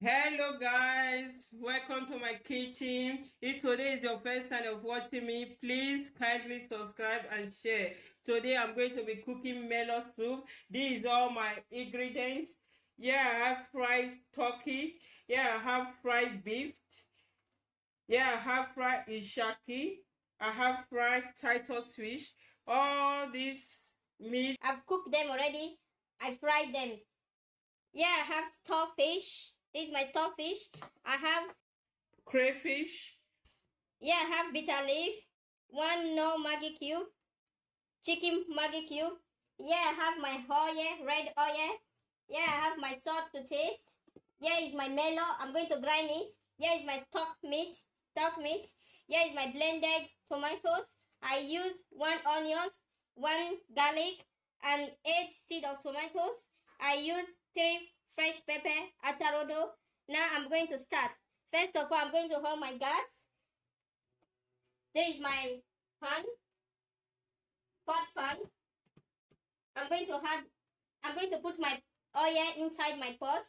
Hello guys, welcome to my kitchen. If today is your first time of watching me, please kindly subscribe and share. Today I'm going to be cooking melon soup. These are all my ingredients. Yeah, I have fried turkey. Yeah, I have fried beef. Yeah, I have fried ishaki. I have fried Titus fish. All these meat. I've cooked them already. I fried them. Yeah, I have stockfish. This is my stockfish. I have, Crayfish. yeah, I have bitter leaf. One no Maggi cube. Chicken Maggi cube. Yeah, I have my oil, red oil. Yeah, I have my salt to taste. Here is my melon. I'm going to grind it. Here is my stock meat. Here is my blended tomatoes. I use 1 onion, 1 garlic, and 8 seeds of tomatoes. I use 3 fresh pepper atarodo. Now I'm going to start. First of all, I'm going to hold my gas. There is my pan, pot pan. I'm going to put my oil inside my pot,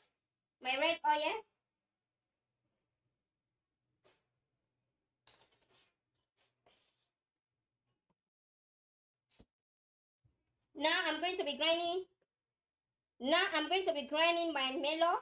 my red oil. Now I'm going to be grinding. Now I'm going to be grinding my melon.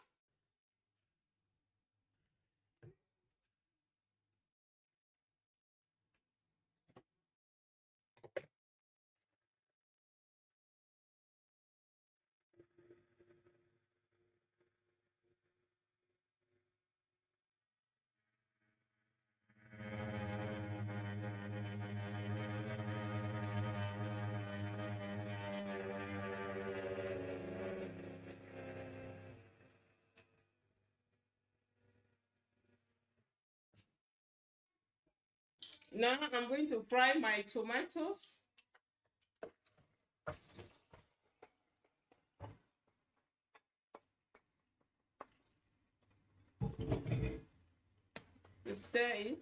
Now I'm going to fry my tomatoes. Stir it.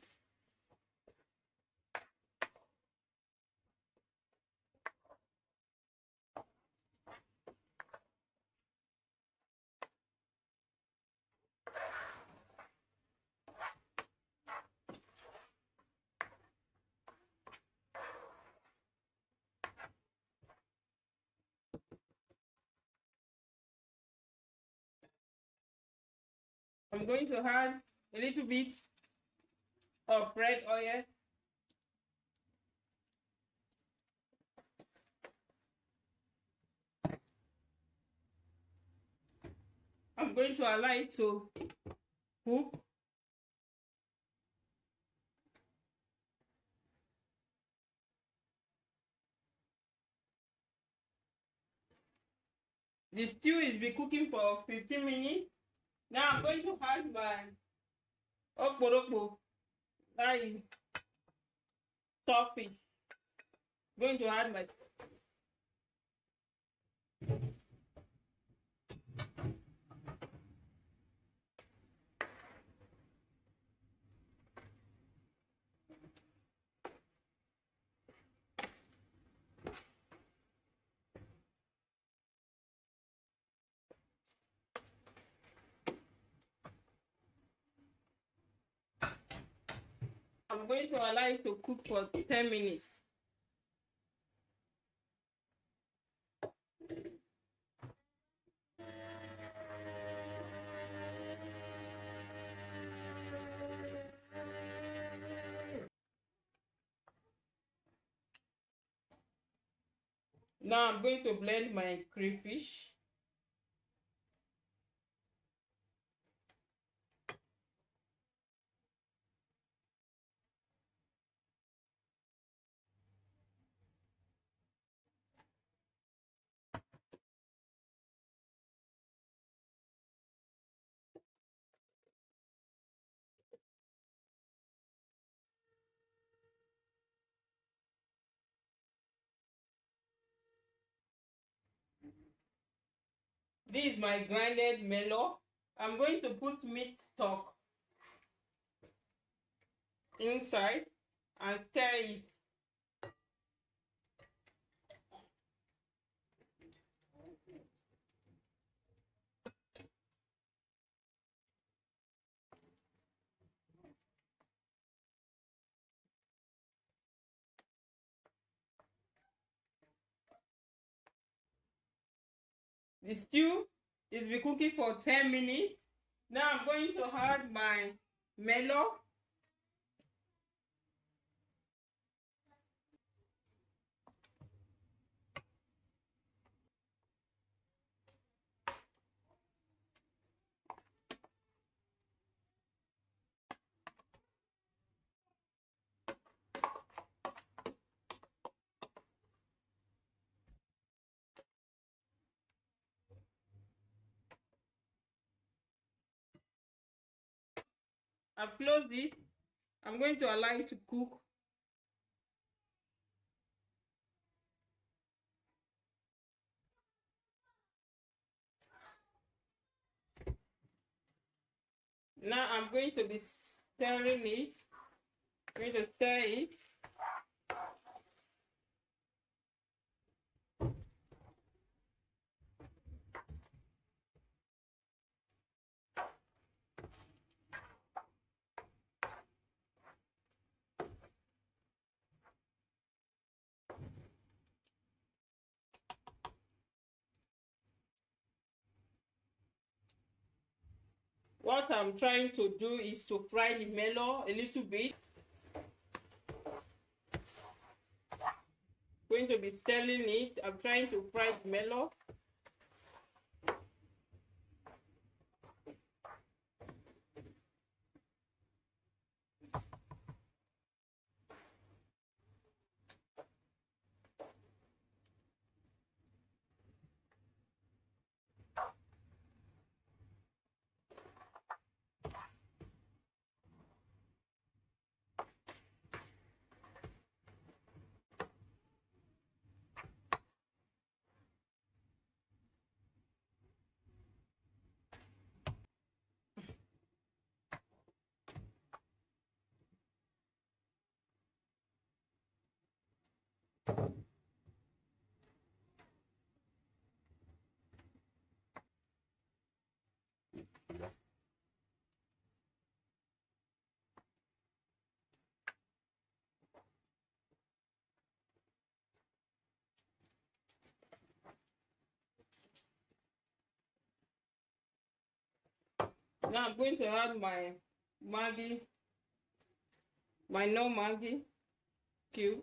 I'm going to add a little bit of red oil. I'm going to allow it to cook. The stew is be cooking for 15 minutes. Now I'm going to add my okporoko, that is topping. Going to add my I'm going to allow it to cook for 10 minutes. Now I'm going to blend my crayfish. This is my grinded melon. I'm going to put meat stock inside and stir it. The stew is be cooking for 10 minutes. Now I'm going to add my melon. I've closed it. I'm going to allow it to cook. Now I'm going to be stirring it. I'm going to stir it. What I'm trying to do is to fry the melon a little bit. Going to be stirring it. I'm trying to fry the melon. Now I'm going to add my Maggi, my no Maggi cube.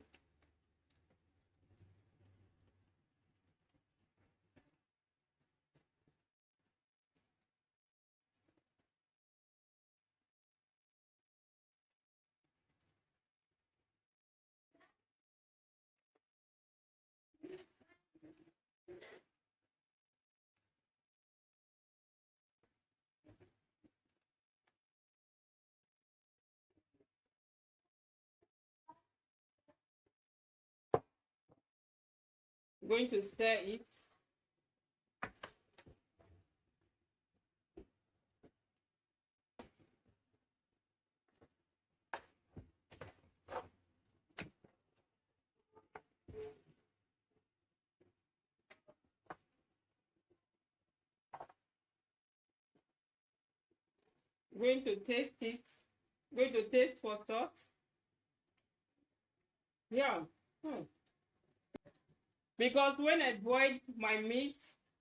Going to stir it. Going to taste it. Going to taste for salt. Yeah. Because when I boiled my meat,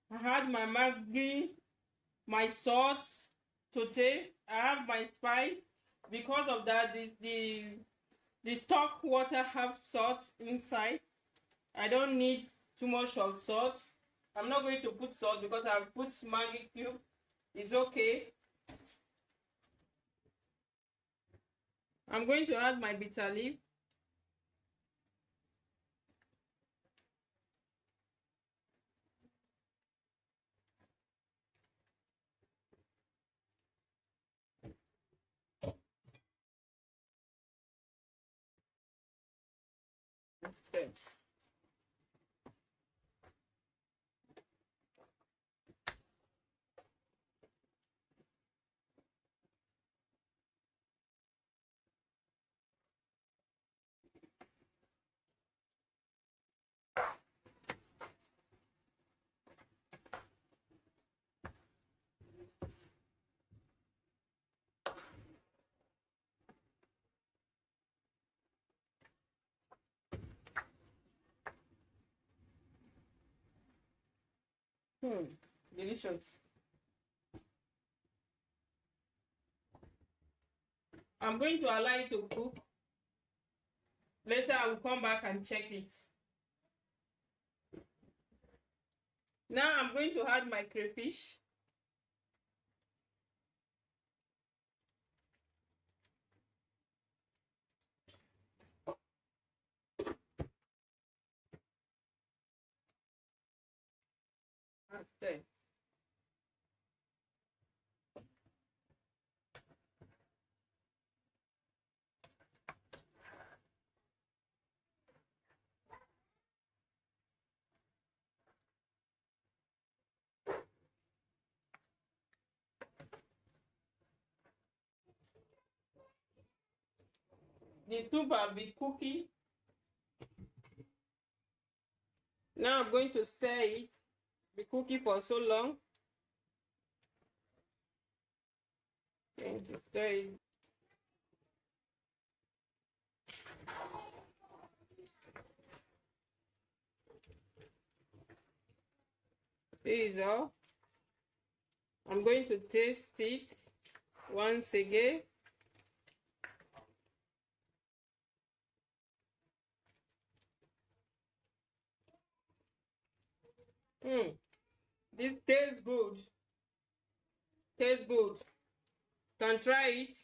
I had my Maggi, my salt to taste. I have my spice. Because of that, the stock water have salt inside. I don't need too much of salt. I'm not going to put salt because I've put Maggi cube. It's okay. I'm going to add my bitter leaf. Okay. Hmm. Delicious. I'm going to allow it to cook. Later, I will come back and check it. Now, I'm going to add my crayfish. And stir. The soup has been cooking. Now I'm going to stir it. Be cooking for so long. Going to stir it. This is all. I'm going to taste it once again. This tastes good. Tastes good. Can try it.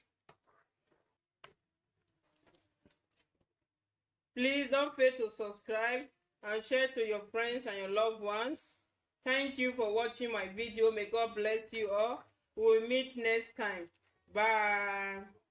Please don't fail to subscribe and share to your friends and your loved ones. Thank you for watching my video. May God bless you all. We will meet next time. Bye.